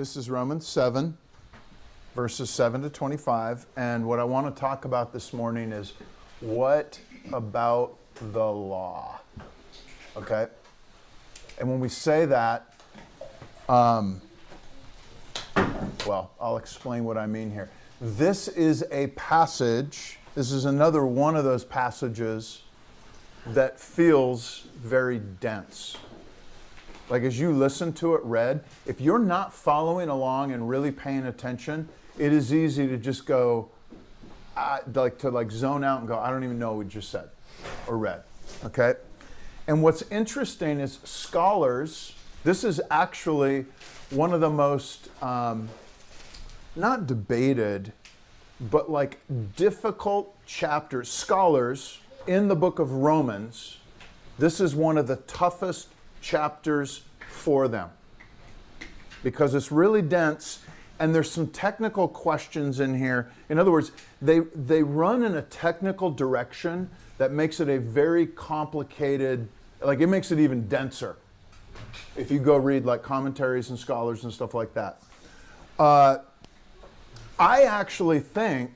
This is Romans 7, verses 7 to 25. And what I want to talk about this morning is what about the law? Okay? And when we say that, well, I'll explain what I mean here. This is a passage, this is another one of those passages that feels very dense. Like as you listen to it read, if you're not following along and really paying attention, it is easy to just go, to zone out and go, I don't even know what we just said or read, okay? And what's interesting is scholars, this is actually one of the most, not debated, but like difficult chapters. Scholars in the book of Romans, this is one of the toughest chapters for them because it's really dense and there's some technical questions in here. In other words, they run in a technical direction that makes it a very complicated, like it makes it even denser if you go read like commentaries and scholars and stuff like that. I actually think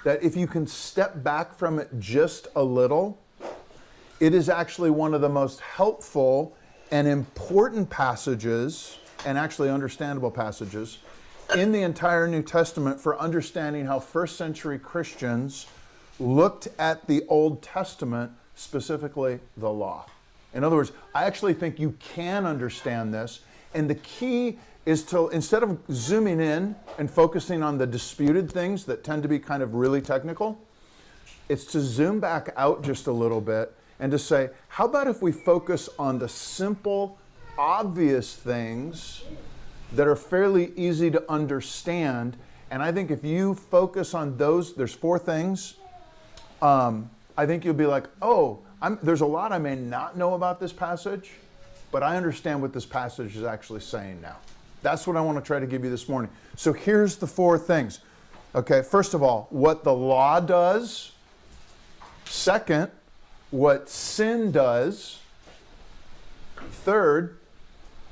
that if you can step back from it just a little, it is actually one of the most helpful and important passages, and actually understandable passages, in the entire New Testament for understanding how first century Christians looked at the Old Testament, specifically the law. In other words, I actually think you can understand this, and the key is to, instead of zooming in and focusing on the disputed things that tend to be kind of really technical, it's to zoom back out just a little bit and to say, how about if we focus on the simple, obvious things that are fairly easy to understand? And I think if you focus on those, there's 4 things, I think you'll be like, oh, there's a lot I may not know about this passage, but I understand what this passage is actually saying now. That's what I want to try to give you this morning. So here's the 4 things. Okay, first of all, what the law does. Second, what sin does. Third,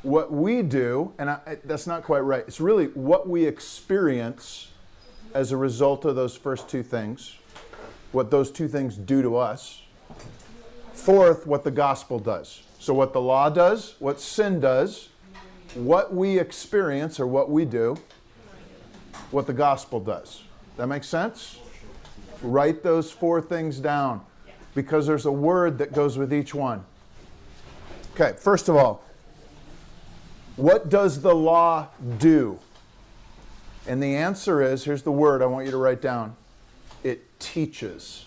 what we do, and that's not quite right. It's really what we experience as a result of those first 2 things, what those 2 things do to us. Fourth, what the gospel does. So what the law does, what sin does, what we experience or what we do, what the gospel does. That makes sense? Write those 4 things down because there's a word that goes with each one. Okay, first of all, what does the law do? And the answer is, here's the word I want you to write down. It teaches.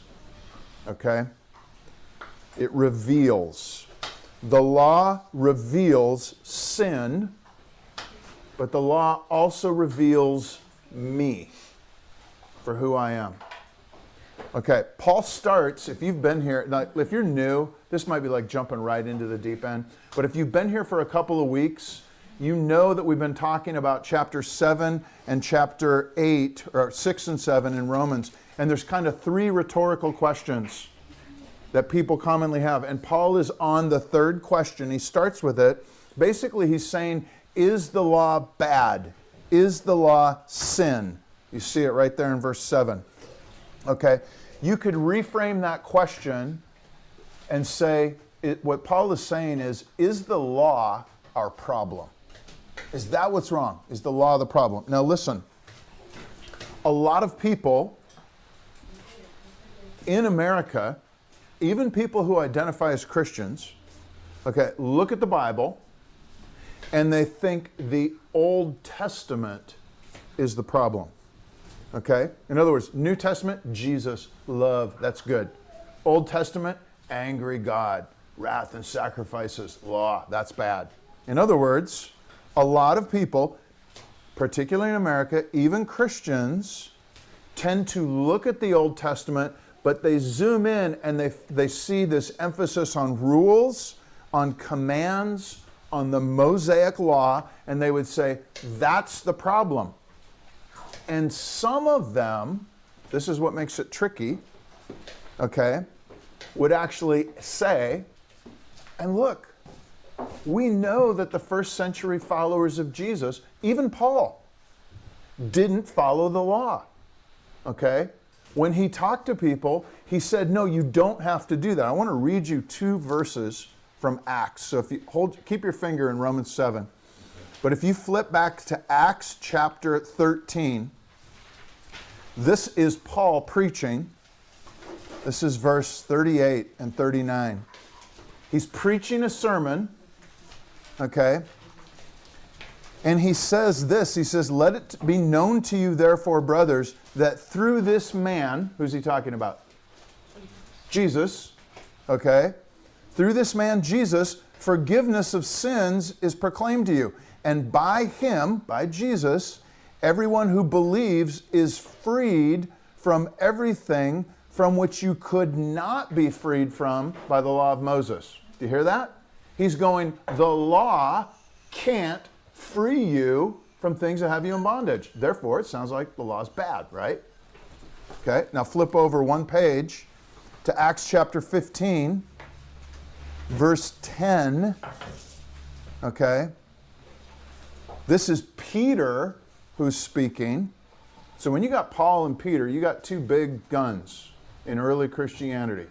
Okay? It reveals. The law reveals sin, but the law also reveals me for who I am. Okay, Paul starts, if you've been here, if you're new, this might be like jumping right into the deep end, but if you've been here for a couple of weeks, you know that we've been talking about chapter 7 and chapter 8, or 6 and 7 in Romans, and there's kind of 3 rhetorical questions that people commonly have. And Paul is on the 3rd question. He starts with it. Basically, he's saying, is the law bad? Is the law sin? You see it right there in verse 7. Okay, you could reframe that question and say, what Paul is saying is the law our problem? Is that what's wrong? Is the law the problem? Now listen, a lot of people in America, even people who identify as Christians, okay, look at the Bible and they think the Old Testament is the problem. Okay? In other words, New Testament, Jesus, love, that's good. Old Testament, angry God, wrath and sacrifices, law, that's bad. In other words, a lot of people, particularly in America, even Christians, tend to look at the Old Testament, but they zoom in and they see this emphasis on rules, on commands, on the Mosaic law, and they would say, that's the problem. And some of them, this is what makes it tricky, okay, would actually say, and look, We know that the first century followers of Jesus, even Paul, didn't follow the law. Okay? When he talked to people, he said, no, you don't have to do that. I want to read you 2 verses from Acts. So if you keep your finger in Romans 7. But if you flip back to Acts chapter 13, this is Paul preaching. This is verse 38 and 39. He's preaching a sermon, okay? And he says this, he says, let it be known to you, therefore, brothers, that through this man, who's he talking about? Jesus, okay? Through this man, Jesus, forgiveness of sins is proclaimed to you. And by him, by Jesus, everyone who believes is freed from everything from which you could not be freed from by the law of Moses. Do you hear that? He's going, the law can't free you from things that have you in bondage. Therefore, it sounds like the law is bad, right? Okay, now flip over one page to Acts chapter 15, verse 10. Okay. This is Peter who's speaking. So when you got Paul and Peter, you got 2 big guns in early Christianity.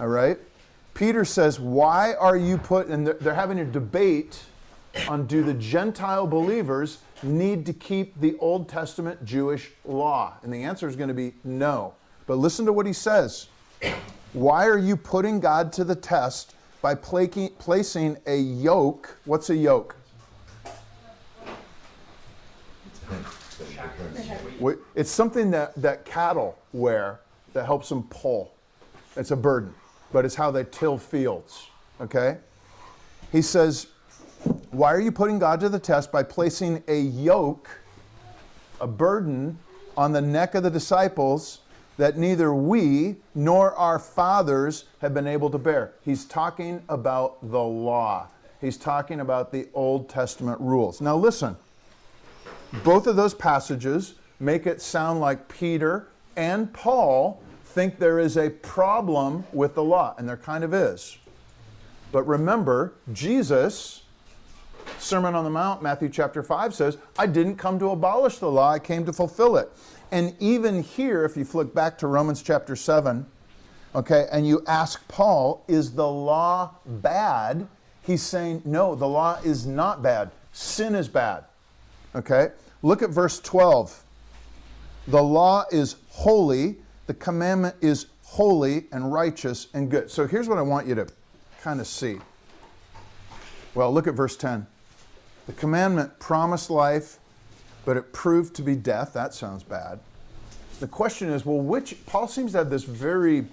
All right? Peter says, why are you and they're having a debate on, do the Gentile believers need to keep the Old Testament Jewish law? And the answer is going to be no. But listen to what he says. Why are you putting God to the test by placing a yoke? What's a yoke? It's something that cattle wear that helps them pull. It's a burden, but it's how they till fields, okay? He says, why are you putting God to the test by placing a yoke, a burden, on the neck of the disciples that neither we nor our fathers have been able to bear? He's talking about the law. He's talking about the Old Testament rules. Now listen, both of those passages make it sound like Peter and Paul think there is a problem with the law, and there kind of is. But remember, Jesus, Sermon on the Mount, Matthew chapter 5 says, I didn't come to abolish the law, I came to fulfill it. And even here, if you flick back to Romans chapter 7, okay, and you ask Paul, is the law bad? He's saying, no, the law is not bad. Sin is bad. Okay? Look at verse 12. The law is holy, the commandment is holy and righteous and good. So here's what I want you to kind of see. Well, look at verse 10. The commandment promised life, but it proved to be death. That sounds bad. The question is, well, Paul seems to have this very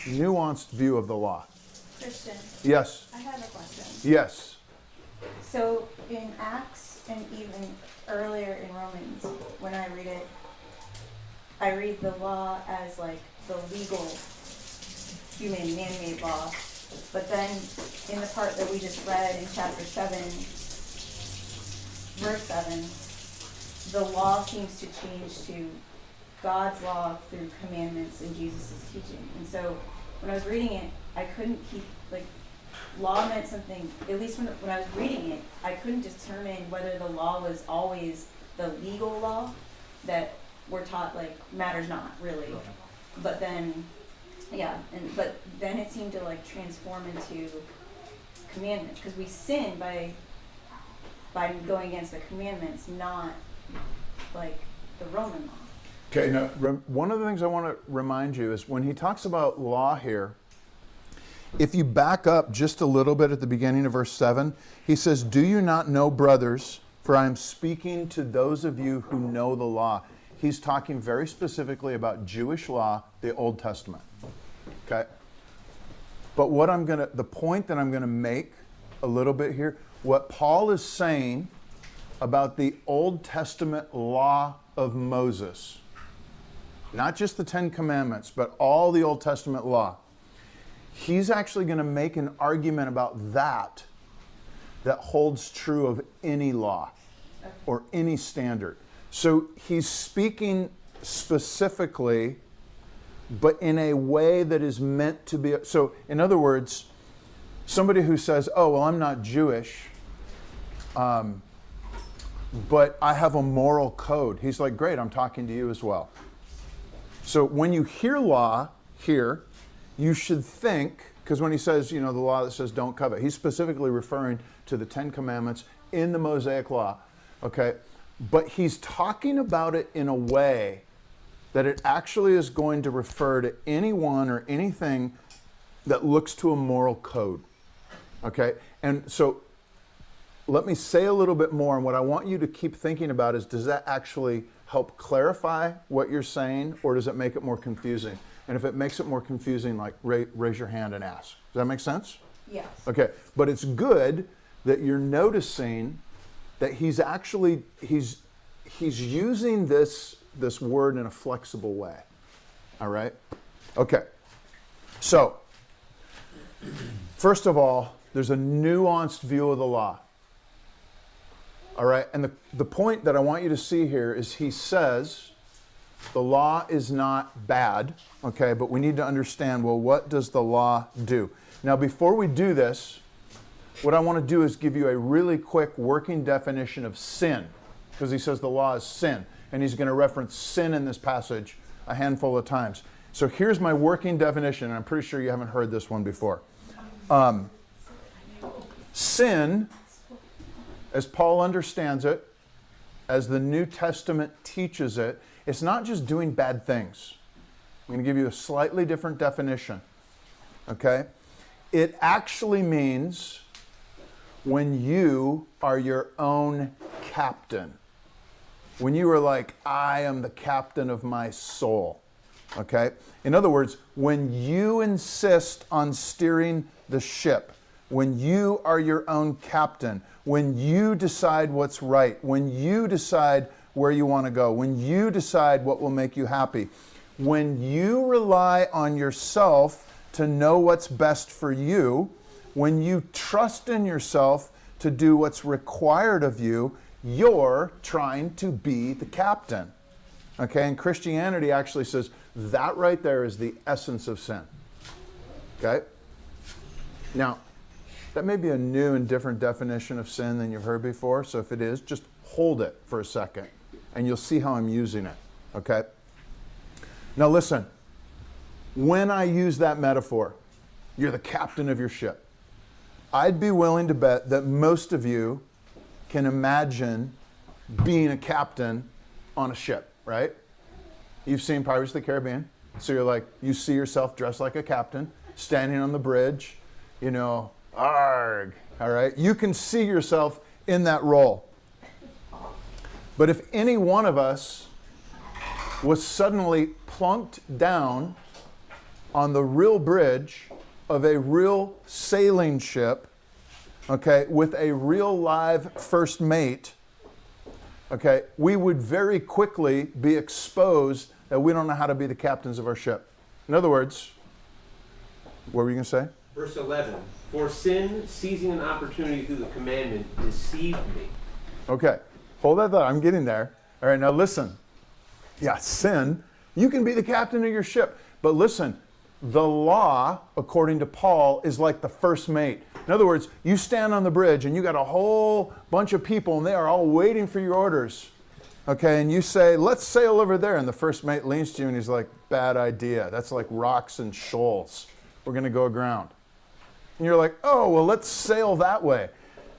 nuanced view of the law. Christian. Yes. I have a question. Yes. So in Acts and even earlier in Romans, when I read the law as like the legal human man-made law. But then in the part that we just read in chapter 7, verse 7, the law seems to change to God's law through commandments and Jesus' teaching. And so when I was reading it, I couldn't keep, law meant something, at least when I was reading it, I couldn't determine whether the law was always the legal law that we're taught, matters not, really. But then, but then it seemed to, transform into commandments, because we sin by going against the commandments, not, the Roman law. Okay, now, one of the things I want to remind you is when he talks about law here, if you back up just a little bit at the beginning of verse 7, he says, do you not know, brothers, for I am speaking to those of you who know the law. He's talking very specifically about Jewish law, the Old Testament. Okay? But the point that I'm going to make a little bit here, what Paul is saying about the Old Testament law of Moses, not just the 10 Commandments, but all the Old Testament law, he's actually going to make an argument about that holds true of any law or any standard. So he's speaking specifically, but in a way that is meant to be. So in other words, Somebody who says, oh, well, I'm not Jewish, but I have a moral code. He's like, great, I'm talking to you as well. So when you hear law here, you should think, because when he says, the law that says don't covet, he's specifically referring to the 10 Commandments in the Mosaic Law, okay? But he's talking about it in a way that it actually is going to refer to anyone or anything that looks to a moral code, okay? And so let me say a little bit more, and what I want you to keep thinking about is, does that actually help clarify what you're saying, or does it make it more confusing? And if it makes it more confusing, like raise your hand and ask. Does that make sense? Yes. Okay, but it's good that you're noticing that he's using this word in a flexible way. All right? Okay. So, first of all, there's a nuanced view of the law. All right, and the point that I want you to see here is he says the law is not bad, okay, but we need to understand, well, what does the law do? Now, before we do this, what I want to do is give you a really quick working definition of sin, because he says the law is sin, and he's going to reference sin in this passage a handful of times. So here's my working definition, and I'm pretty sure you haven't heard this one before. Sin, as Paul understands it, as the New Testament teaches it, it's not just doing bad things. I'm going to give you a slightly different definition. Okay? It actually means when you are your own captain. When you are like, I am the captain of my soul. Okay? In other words, when you insist on steering the ship, when you are your own captain, when you decide what's right, when you decide where you want to go, when you decide what will make you happy, when you rely on yourself to know what's best for you, when you trust in yourself to do what's required of you, you're trying to be the captain. Okay, and Christianity actually says that right there is the essence of sin. Okay? Now, that may be a new and different definition of sin than you've heard before, so if it is, just hold it for a second, and you'll see how I'm using it, okay? Now listen, when I use that metaphor, you're the captain of your ship, I'd be willing to bet that most of you can imagine being a captain on a ship, right? You've seen Pirates of the Caribbean, so you're like, you see yourself dressed like a captain, standing on the bridge, arg, all right? You can see yourself in that role. But if any one of us was suddenly plunked down on the real bridge of a real sailing ship, okay, with a real live first mate, okay, we would very quickly be exposed that we don't know how to be the captains of our ship. In other words, what were you going to say? Verse 11, for sin, seizing an opportunity through the commandment, deceived me. Okay, hold that thought. I'm getting there. All right, now listen. Yeah, sin, you can be the captain of your ship. But listen, the law, according to Paul, is like the first mate. In other words, you stand on the bridge and you got a whole bunch of people and they are all waiting for your orders. Okay, and you say, let's sail over there. And the first mate leans to you and he's like, bad idea. That's like rocks and shoals. We're going to go aground. And you're like, oh, well, let's sail that way.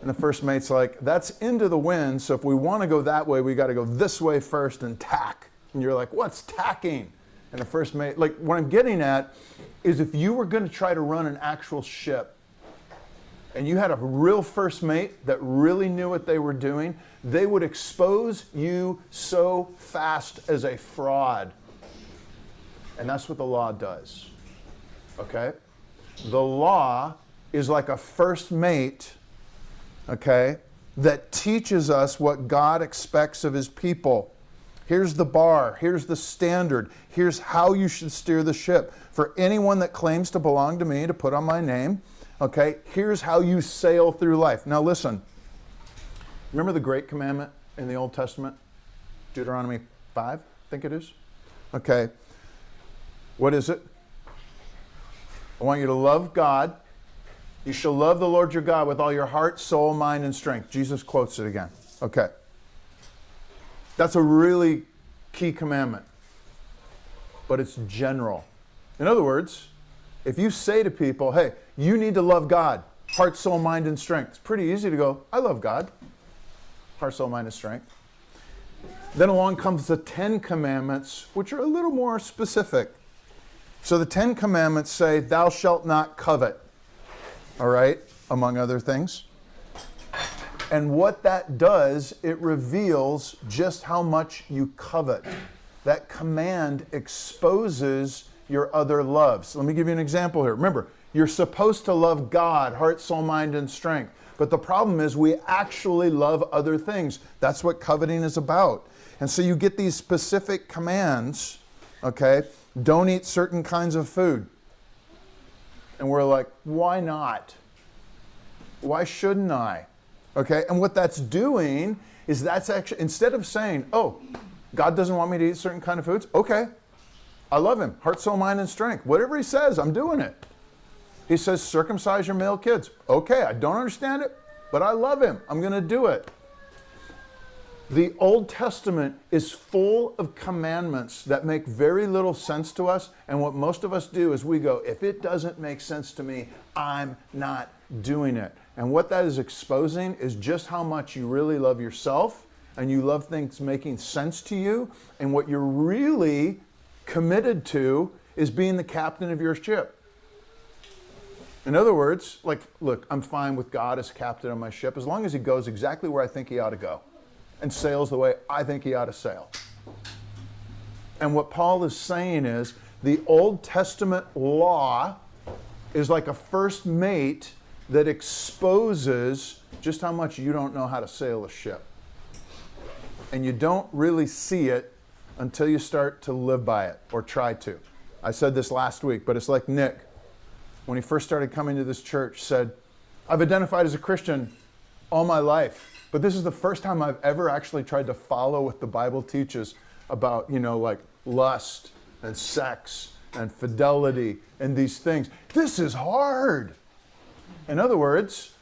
And the first mate's like, that's into the wind, so if we want to go that way, we got to go this way first and tack. And you're like, what's tacking? And the first mate, like what I'm getting at is if you were going to try to run an actual ship and you had a real first mate that really knew what they were doing, they would expose you so fast as a fraud. And that's what the law does. Okay? The law is like a first mate, okay, that teaches us what God expects of his people. Here's the bar, here's the standard, here's how you should steer the ship. For anyone that claims to belong to me, to put on my name, okay, here's how you sail through life. Now listen, remember the great commandment in the Old Testament? Deuteronomy 5, I think it is. Okay, what is it? I want you to love God, You shall love the Lord your God with all your heart, soul, mind, and strength. Jesus quotes it again. Okay. That's a really key commandment. But it's general. In other words, if you say to people, hey, you need to love God, heart, soul, mind, and strength. It's pretty easy to go, I love God. Heart, soul, mind, and strength. Then along comes the 10 Commandments, which are a little more specific. So the 10 Commandments say, thou shalt not covet. All right, among other things. And what that does, it reveals just how much you covet. That command exposes your other loves. Let me give you an example here. Remember, you're supposed to love God, heart, soul, mind, and strength. But the problem is we actually love other things. That's what coveting is about. And so you get these specific commands, okay? Don't eat certain kinds of food. And we're like, why not? Why shouldn't I? Okay, and what that's doing is that's actually, instead of saying, oh, God doesn't want me to eat certain kind of foods, okay, I love him, heart, soul, mind, and strength. Whatever he says, I'm doing it. He says, circumcise your male kids. Okay, I don't understand it, but I love him. I'm going to do it. The Old Testament is full of commandments that make very little sense to us, and what most of us do is we go, if it doesn't make sense to me, I'm not doing it. And what that is exposing is just how much you really love yourself, and you love things making sense to you, and what you're really committed to is being the captain of your ship. In other words, like, look, I'm fine with God as captain of my ship as long as he goes exactly where I think he ought to go and sails the way I think he ought to sail. And what Paul is saying is the Old Testament law is like a first mate that exposes just how much you don't know how to sail a ship. And you don't really see it until you start to live by it or try to. I said this last week, but it's like Nick, when he first started coming to this church, said, I've identified as a Christian all my life, but this is the first time I've ever actually tried to follow what the Bible teaches about, like lust and sex and fidelity and these things. This is hard. In other words,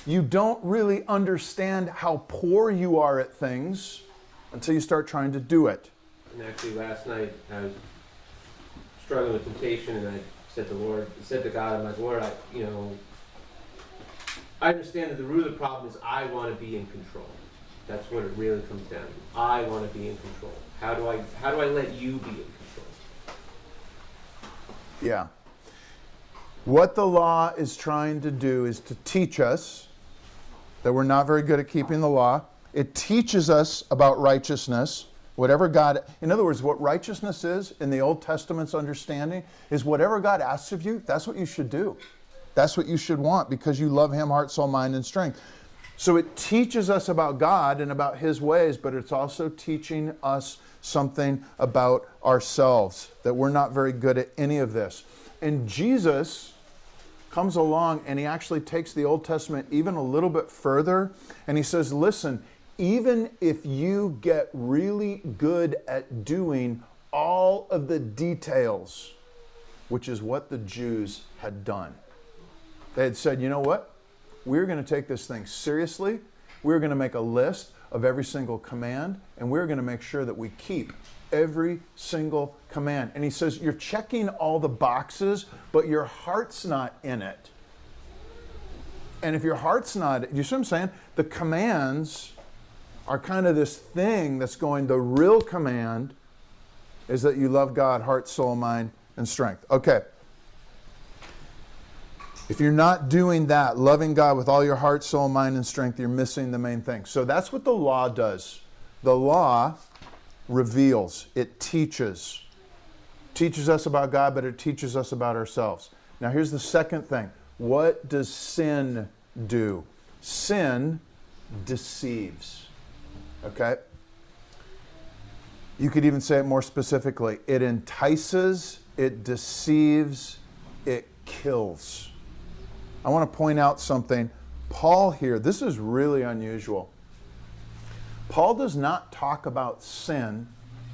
you don't really understand how poor you are at things until you start trying to do it. And actually last night I was struggling with temptation, and I said to God, I'm like, Lord, I understand that the root of the problem is I want to be in control. That's what it really comes down to. I want to be in control. How do I let you be in control? Yeah. What the law is trying to do is to teach us that we're not very good at keeping the law. It teaches us about righteousness. Whatever God, in other words, what righteousness is in the Old Testament's understanding is whatever God asks of you, that's what you should do. That's what you should want because you love him, heart, soul, mind, and strength. So it teaches us about God and about his ways, but it's also teaching us something about ourselves, that we're not very good at any of this. And Jesus comes along and he actually takes the Old Testament even a little bit further, and he says, listen, even if you get really good at doing all of the details, which is what the Jews had done. They had said, you know what? We're going to take this thing seriously. We're going to make a list of every single command, and we're going to make sure that we keep every single command. And he says, you're checking all the boxes, but your heart's not in it. And if your heart's not, you see what I'm saying? The commands are kind of this thing that's going, the real command is that you love God, heart, soul, mind, and strength. Okay. If you're not doing that, loving God with all your heart, soul, mind, and strength, you're missing the main thing. So that's what the law does. The law reveals, it teaches us about God, but it teaches us about ourselves. Now here's the second thing. What does sin do? Sin deceives. Okay? You could even say it more specifically. It entices, it deceives, it kills. I want to point out something. Paul here, this is really unusual. Paul does not talk about sin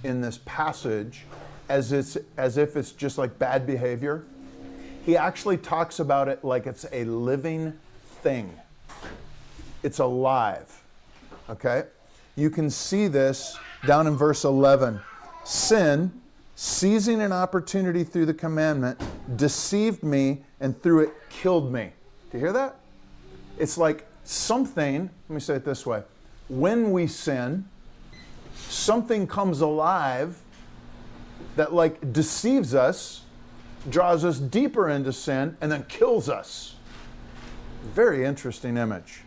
in this passage as if it's just like bad behavior. he actually talks about it like it's a living thing. It's alive. Okay? You can see this down in verse 11. Sin, seizing an opportunity through the commandment, deceived me and through it killed me. Do you hear that? It's like something, let me say it this way. When we sin, something comes alive that like deceives us, draws us deeper into sin, and then kills us. Very interesting image.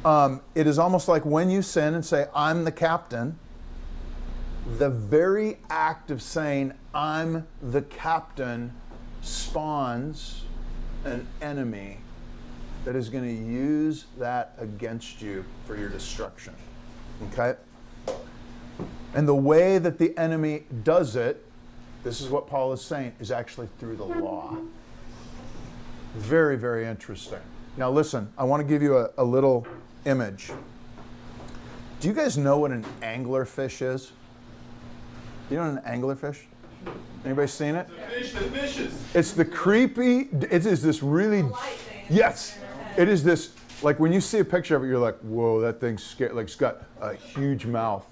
It is almost like when you sin and say, I'm the captain, the very act of saying, I'm the captain, spawns an enemy that is going to use that against you for your destruction. Okay? And the way that the enemy does it, this is what Paul is saying, is actually through the law. Very, very interesting. Now listen, I want to give you a little image. Do you guys know what an anglerfish is? You know what an anglerfish? Anybody seen it? The fish that fishes. It's the creepy, it is this really, yes, it is this, like when you see a picture of it, you're like, whoa, that thing's scary. Like it's got a huge mouth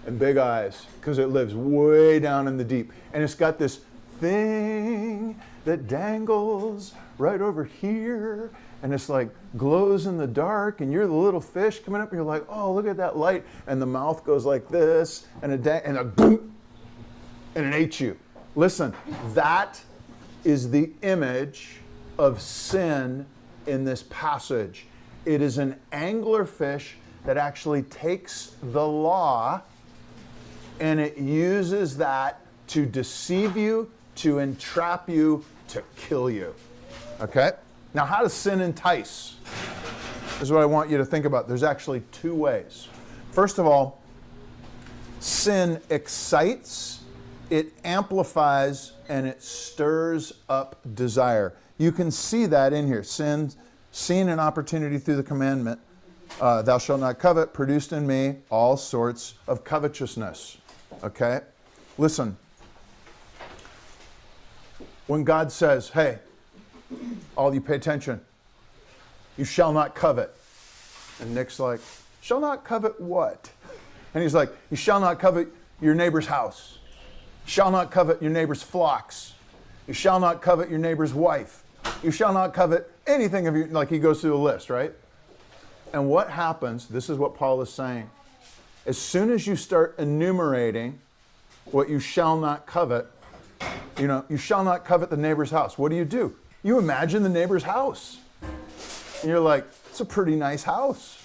and big eyes because it lives way down in the deep. And it's got this thing that dangles right over here. And it's like glows in the dark, and you're the little fish coming up, and you're like, oh, look at that light. And the mouth goes like this, and a boom, and it ate you. Listen, that is the image of sin in this passage. It is an anglerfish that actually takes the law and it uses that to deceive you, to entrap you, to kill you. Okay? Now, how does sin entice? This is what I want you to think about. There's actually two ways. First of all, sin excites, it amplifies, and it stirs up desire. You can see that in here. Sin, seeing an opportunity through the commandment, thou shalt not covet, produced in me all sorts of covetousness. Okay? Listen. When God says, hey, all you pay attention, you shall not covet. And Nick's like, shall not covet what? And he's like, you shall not covet your neighbor's house. You shall not covet your neighbor's flocks. You shall not covet your neighbor's wife. You shall not covet anything of your, like he goes through the list, right? And what happens, this is what Paul is saying. As soon as you start enumerating what you shall not covet, you know, you shall not covet the neighbor's house. What do? You imagine the neighbor's house. And you're like, it's a pretty nice house.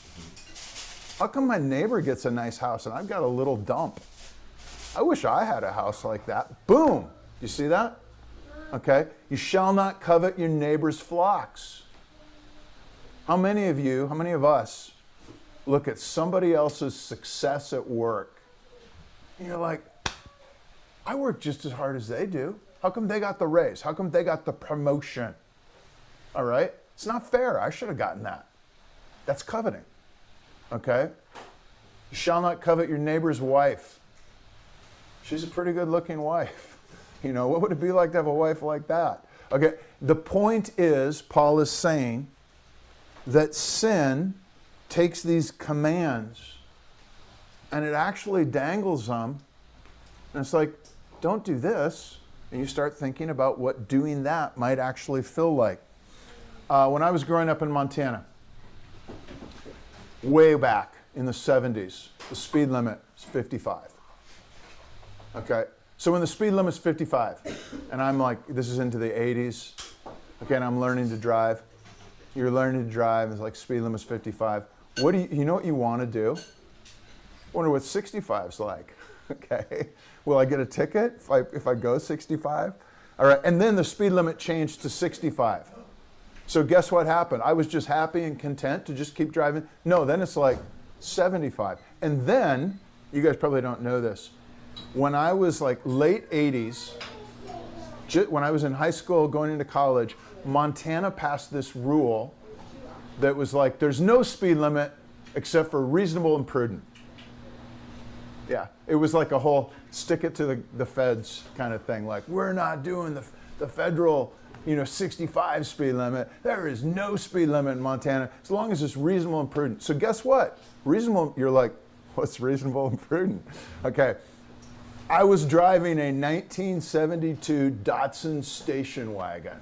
How come my neighbor gets a nice house and I've got a little dump? I wish I had a house like that. Boom. You see that? Okay. You shall not covet your neighbor's flocks. How many of us look at somebody else's success at work and you're like, I work just as hard as they do. How come they got the raise? How come they got the promotion? All right? It's not fair. I should have gotten that. That's coveting. Okay? You shall not covet your neighbor's wife. She's a pretty good looking wife. You know, what would it be like to have a wife like that? Okay, the point is, Paul is saying that sin takes these commands and it actually dangles them. And it's like, don't do this. And you start thinking about what doing that might actually feel like. When I was growing up in Montana, way back in the 70s, the speed limit was 55. Okay, so when the speed limit is 55, and I'm like, this is into the 80s, okay, and I'm learning to drive. You're learning to drive, it's like speed limit is 55. What do you know what you want to do? Wonder what 65 is like. Okay, will I get a ticket if I go 65? All right, and then the speed limit changed to 65. So guess what happened? I was just happy and content to just keep driving. No, then it's like 75. And then, you guys probably don't know this, when I was like late 80s, when I was in high school going into college, Montana passed this rule that was like, there's no speed limit except for reasonable and prudent. Yeah, it was like a whole stick it to the feds kind of thing. Like, we're not doing the the federal 65 speed limit. There is no speed limit in Montana as long as it's reasonable and prudent. So guess what? Reasonable, you're like, what's reasonable and prudent? Okay. I was driving a 1972 Datsun station wagon.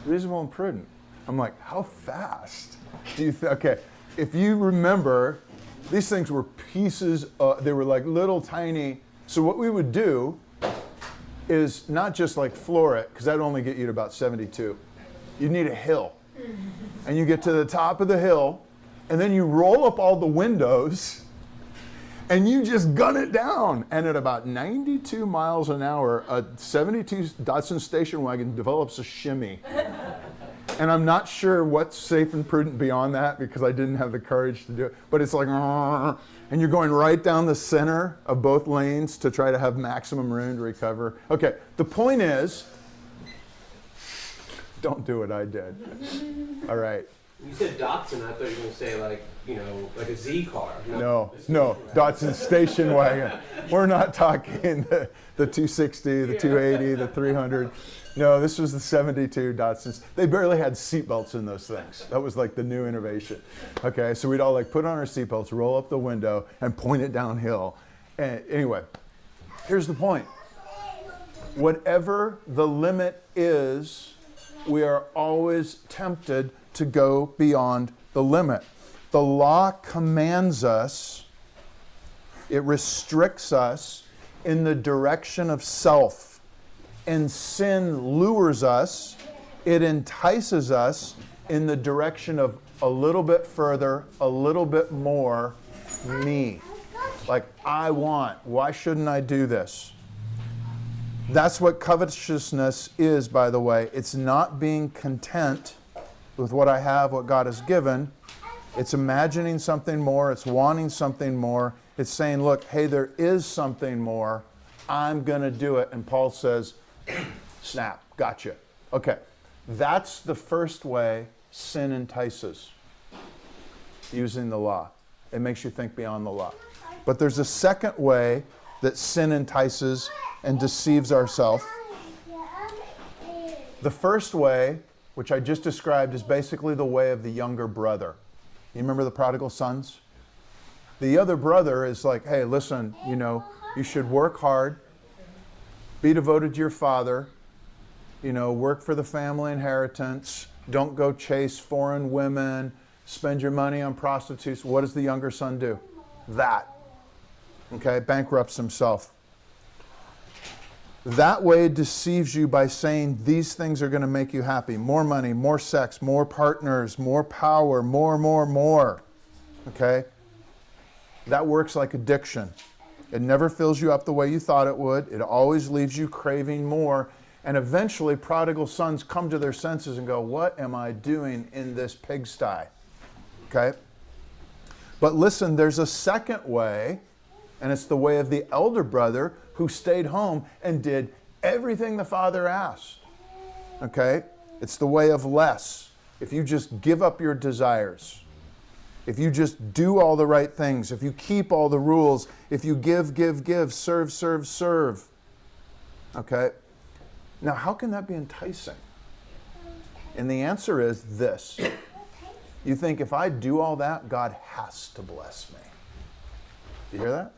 Reasonable and prudent. I'm like, how fast do you okay, if you remember, these things were pieces, they were like little tiny. So what we would do is not just like floor it, because that'd only get you to about 72. You need a hill. And you get to the top of the hill, and then you roll up all the windows, and you just gun it down. And at about 92 miles an hour, a 72 Datsun station wagon develops a shimmy. And I'm not sure what's safe and prudent beyond that because I didn't have the courage to do it. But it's like, and you're going right down the center of both lanes to try to have maximum room to recover. Okay, the point is, don't do what I did. All right. You said Datsun, I thought you were going to say like a Z car. No, Datsun station wagon. We're not talking the 260, the 280, the 300. No, this was the 72 Datsuns. They barely had seatbelts in those things. That was like the new innovation. Okay, so we'd all like put on our seatbelts, roll up the window, and point it downhill. And anyway, here's the point. Whatever the limit is, we are always tempted to go beyond the limit. The law commands us, it restricts us in the direction of self. And sin lures us, it entices us in the direction of a little bit further, a little bit more me. Like, I want, why shouldn't I do this? That's what covetousness is, by the way. It's not being content with what I have, what God has given. It's imagining something more, it's wanting something more. It's saying, look, hey, there is something more. I'm going to do it. And Paul says, snap, gotcha. Okay, that's the first way sin entices, using the law. It makes you think beyond the law. But there's a second way that sin entices and deceives ourselves. The first way, which I just described, is basically the way of the younger brother. You remember the prodigal sons? The other brother is like, hey, listen, you should work hard, be devoted to your father, work for the family inheritance, don't go chase foreign women, spend your money on prostitutes. What does the younger son do? That. Okay, bankrupts himself. That way deceives you by saying these things are going to make you happy. More money, more sex, more partners, more power, more. Okay? That works like addiction. It never fills you up the way you thought it would. It always leaves you craving more. And eventually, prodigal sons come to their senses and go, what am I doing in this pigsty? Okay? But listen, there's a second way, and it's the way of the elder brother who stayed home and did everything the father asked. Okay? It's the way of less. If you just give up your desires, if you just do all the right things, if you keep all the rules, if you give, serve. Okay? Now, how can that be enticing? And the answer is this. You think, if I do all that, God has to bless me. You hear that?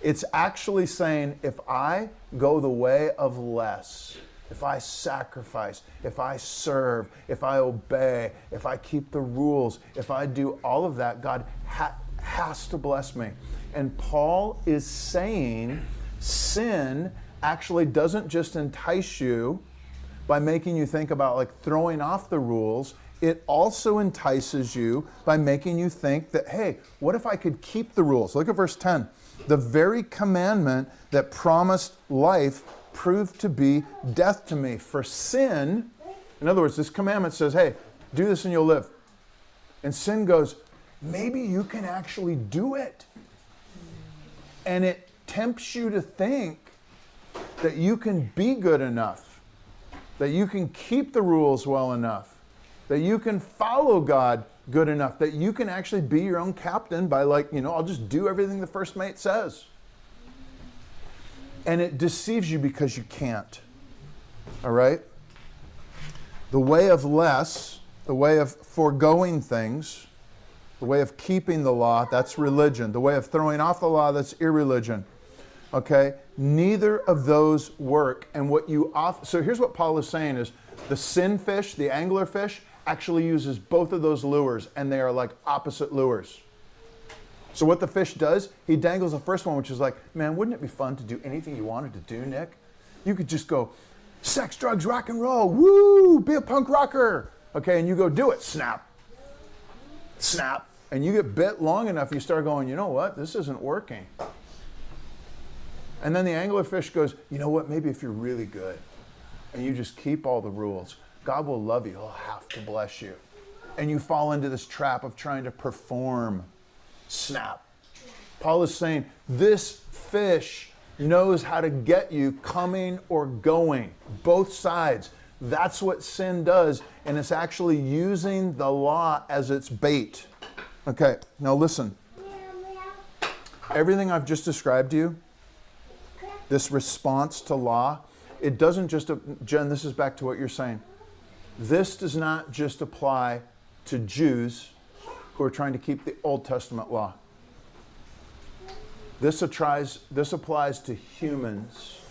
It's actually saying, if I go the way of less, if I sacrifice, if I serve, if I obey, if I keep the rules, if I do all of that, God has to bless me. And Paul is saying sin actually doesn't just entice you by making you think about like throwing off the rules. It also entices you by making you think that, hey, what if I could keep the rules? Look at verse 10. The very commandment that promised life proved to be death to me. For sin, in other words, this commandment says, hey, do this and you'll live. And sin goes, maybe you can actually do it. And it tempts you to think that you can be good enough, that you can keep the rules well enough, that you can follow God good enough, that you can actually be your own captain by I'll just do everything the first mate says. And it deceives you because you can't. All right? The way of less, the way of foregoing things, the way of keeping the law, that's religion. The way of throwing off the law, that's irreligion. Okay? Neither of those work. And what you so here's what Paul is saying is the sin fish, the angler fish, actually uses both of those lures, and they are like opposite lures. So what the fish does, he dangles the first one, which is like, man, wouldn't it be fun to do anything you wanted to do, Nick? You could just go, sex, drugs, rock and roll, woo, be a punk rocker. Okay, and you go do it, snap. Snap. And you get bit long enough, you start going, you know what, this isn't working. And then the anglerfish goes, you know what, maybe if you're really good and you just keep all the rules, God will love you, he'll have to bless you. And you fall into this trap of trying to perform. Snap. Paul is saying this fish knows how to get you coming or going, both sides. That's what sin does, and it's actually using the law as its bait. Okay, now listen. Everything I've just described to you, this response to law, it doesn't just, Jen, this is back to what you're saying. This does not just apply to Jews who are trying to keep the Old Testament law. This applies to humans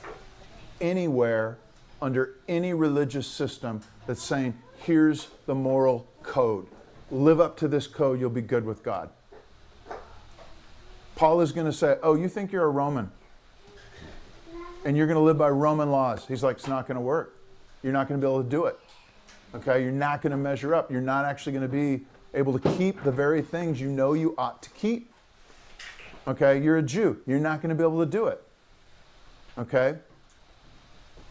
anywhere under any religious system that's saying, here's the moral code. Live up to this code, you'll be good with God. Paul is going to say, oh, you think you're a Roman and you're going to live by Roman laws. He's like, it's not going to work. You're not going to be able to do it. Okay, you're not going to measure up. You're not actually going to be able to keep the very things you know you ought to keep. Okay, you're a Jew. You're not going to be able to do it. Okay?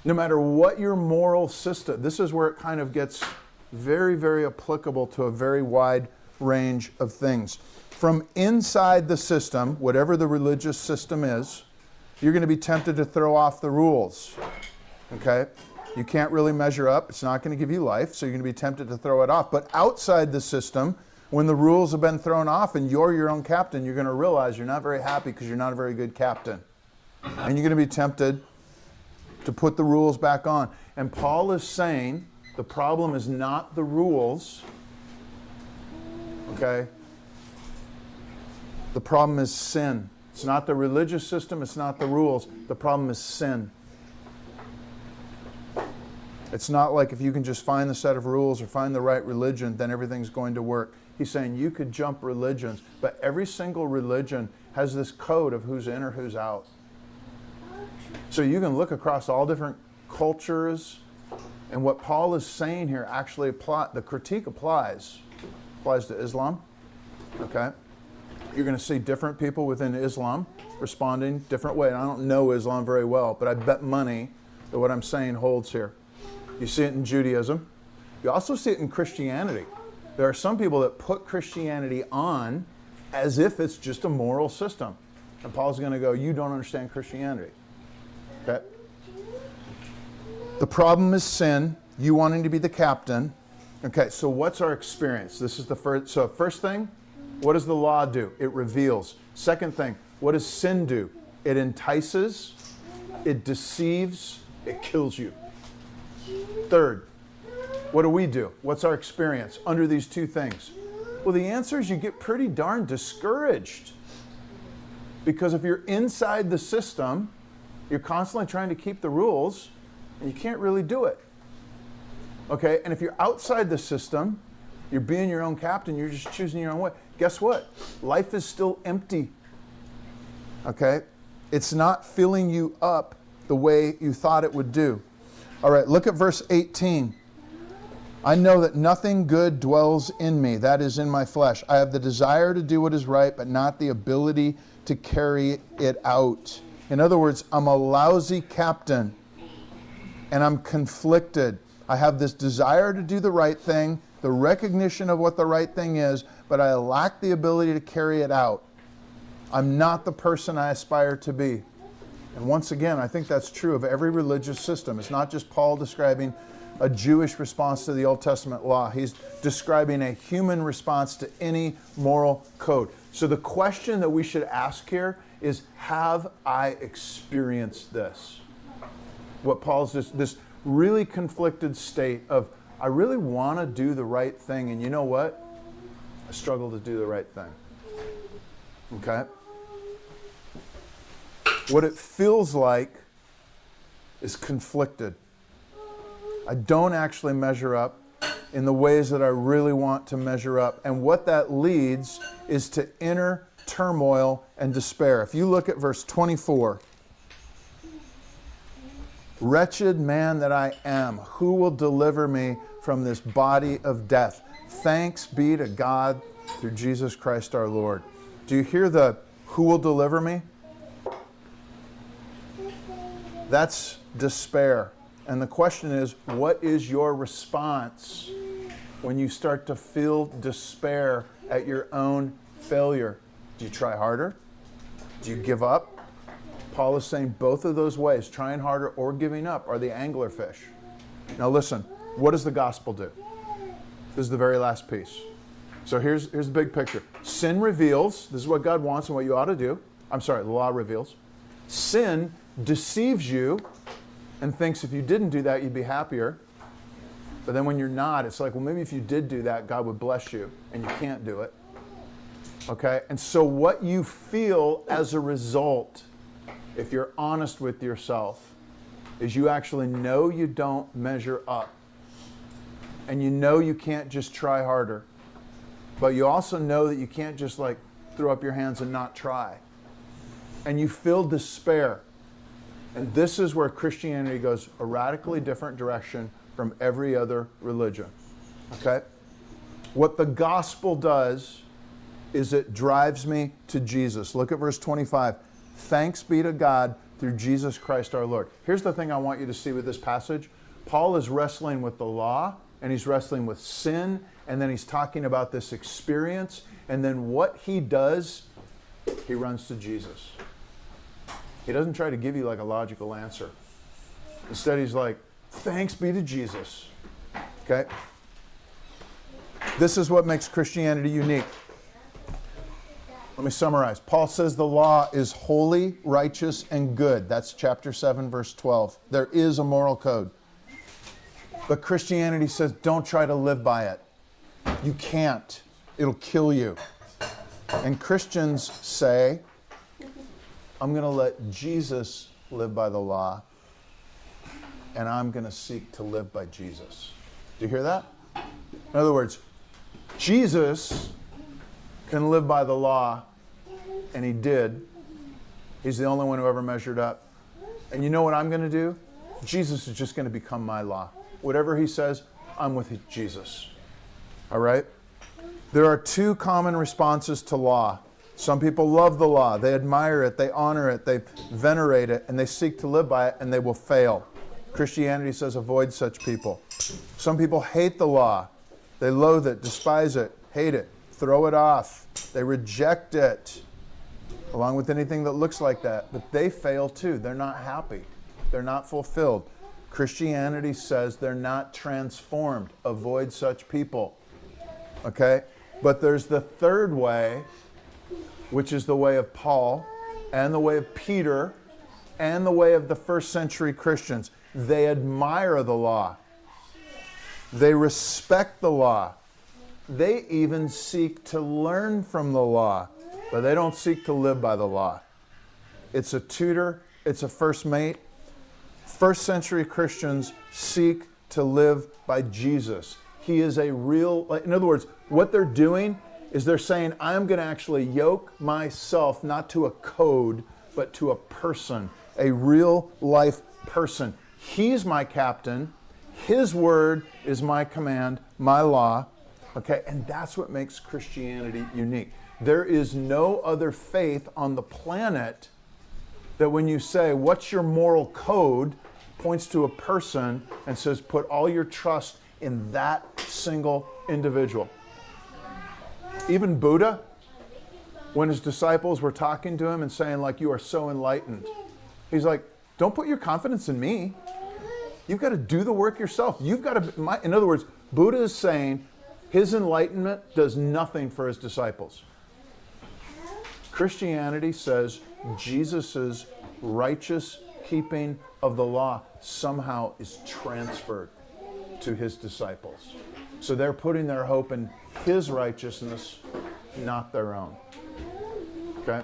No matter what your moral system, this is where it kind of gets very, very applicable to a very wide range of things. From inside the system, whatever the religious system is, you're going to be tempted to throw off the rules. Okay? You can't really measure up. It's not going to give you life, so you're going to be tempted to throw it off. But outside the system, when the rules have been thrown off and you're your own captain, you're going to realize you're not very happy because you're not a very good captain. And you're going to be tempted to put the rules back on. And Paul is saying the problem is not the rules. Okay? The problem is sin. It's not the religious system. It's not the rules. The problem is sin. It's not like if you can just find the set of rules or find the right religion, then everything's going to work. He's saying you could jump religions, but every single religion has this code of who's in or who's out. So you can look across all different cultures, and what Paul is saying here actually the critique applies to Islam. Okay? You're going to see different people within Islam responding different way. And I don't know Islam very well, but I bet money that what I'm saying holds here. You see it in Judaism. You also see it in Christianity. There are some people that put Christianity on as if it's just a moral system. And Paul's going to go, you don't understand Christianity. Okay? The problem is sin, you wanting to be the captain. Okay, so what's our experience? This is the first. So first thing, what does the law do? It reveals. Second thing, what does sin do? It entices, it deceives, it kills you. Third, what do? What's our experience under these two things? Well, the answer is you get pretty darn discouraged. Because if you're inside the system, you're constantly trying to keep the rules, and you can't really do it. Okay, and if you're outside the system, you're being your own captain, you're just choosing your own way. Guess what? Life is still empty. Okay? It's not filling you up the way you thought it would do. All right, look at verse 18. I know that nothing good dwells in me, that is in my flesh. I have the desire to do what is right, but not the ability to carry it out. In other words, I'm a lousy captain, and I'm conflicted. I have this desire to do the right thing, the recognition of what the right thing is, but I lack the ability to carry it out. I'm not the person I aspire to be. And once again, I think that's true of every religious system. It's not just Paul describing a Jewish response to the Old Testament law. He's describing a human response to any moral code. So the question that we should ask here is, have I experienced this? What Paul's just, this really conflicted state of, I really want to do the right thing, and you know what? I struggle to do the right thing. Okay? What it feels like is conflicted. I don't actually measure up in the ways that I really want to measure up. And what that leads is to inner turmoil and despair. If you look at verse 24, wretched man that I am, who will deliver me from this body of death? Thanks be to God through Jesus Christ our Lord. Do you hear the who will deliver me? That's despair. And the question is, what is your response when you start to feel despair at your own failure? Do you try harder? Do you give up? Paul is saying both of those ways, trying harder or giving up, are the anglerfish. Now listen, what does the gospel do? This is the very last piece. So here's the big picture. Sin reveals, this is what God wants and what you ought to do. I'm sorry, the law reveals. Sin deceives you and thinks if you didn't do that, you'd be happier. But then when you're not, it's like, well, maybe if you did do that, God would bless you, and you can't do it. Okay? And so what you feel as a result, if you're honest with yourself, is you actually know you don't measure up. And you know you can't just try harder. But you also know that you can't just like throw up your hands and not try. And you feel despair. And this is where Christianity goes a radically different direction from every other religion. Okay? What the gospel does is it drives me to Jesus. Look at verse 25. Thanks be to God through Jesus Christ our Lord. Here's the thing I want you to see with this passage. Paul is wrestling with the law, and he's wrestling with sin, and then he's talking about this experience, and then what he does, he runs to Jesus. He doesn't try to give you like a logical answer. Instead, he's like, thanks be to Jesus. Okay? This is what makes Christianity unique. Let me summarize. Paul says the law is holy, righteous, and good. That's chapter 7, verse 12. There is a moral code. But Christianity says don't try to live by it. You can't. It'll kill you. And Christians say, I'm going to let Jesus live by the law, and I'm going to seek to live by Jesus. Do you hear that? In other words, Jesus can live by the law, and he did. He's the only one who ever measured up. And you know what I'm going to do? Jesus is just going to become my law. Whatever he says, I'm with Jesus. All right? There are two common responses to law. Some people love the law. They admire it. They honor it. They venerate it. And they seek to live by it, and they will fail. Christianity says avoid such people. Some people hate the law. They loathe it, despise it, hate it, throw it off. They reject it, along with anything that looks like that. But they fail too. They're not happy. They're not fulfilled. Christianity says they're not transformed. Avoid such people. Okay? But there's the third way, which is the way of Paul and the way of Peter and the way of the first century Christians. They admire the law. They respect the law. They even seek to learn from the law, but they don't seek to live by the law. It's a tutor. It's a first mate. First century Christians seek to live by Jesus. He is a real, in other words, what they're doing is they're saying, I'm going to actually yoke myself not to a code, but to a person, a real life person. He's my captain. His word is my command, my law. Okay, and that's what makes Christianity unique. There is no other faith on the planet that when you say, what's your moral code, points to a person and says, put all your trust in that single individual. Even Buddha, when his disciples were talking to him and saying, like, you are so enlightened, he's like, don't put your confidence in me. You've got to do the work yourself. You've got to, in other words, Buddha is saying his enlightenment does nothing for his disciples. Christianity says Jesus' righteous keeping of the law somehow is transferred to his disciples. So they're putting their hope in his righteousness, not their own. Okay?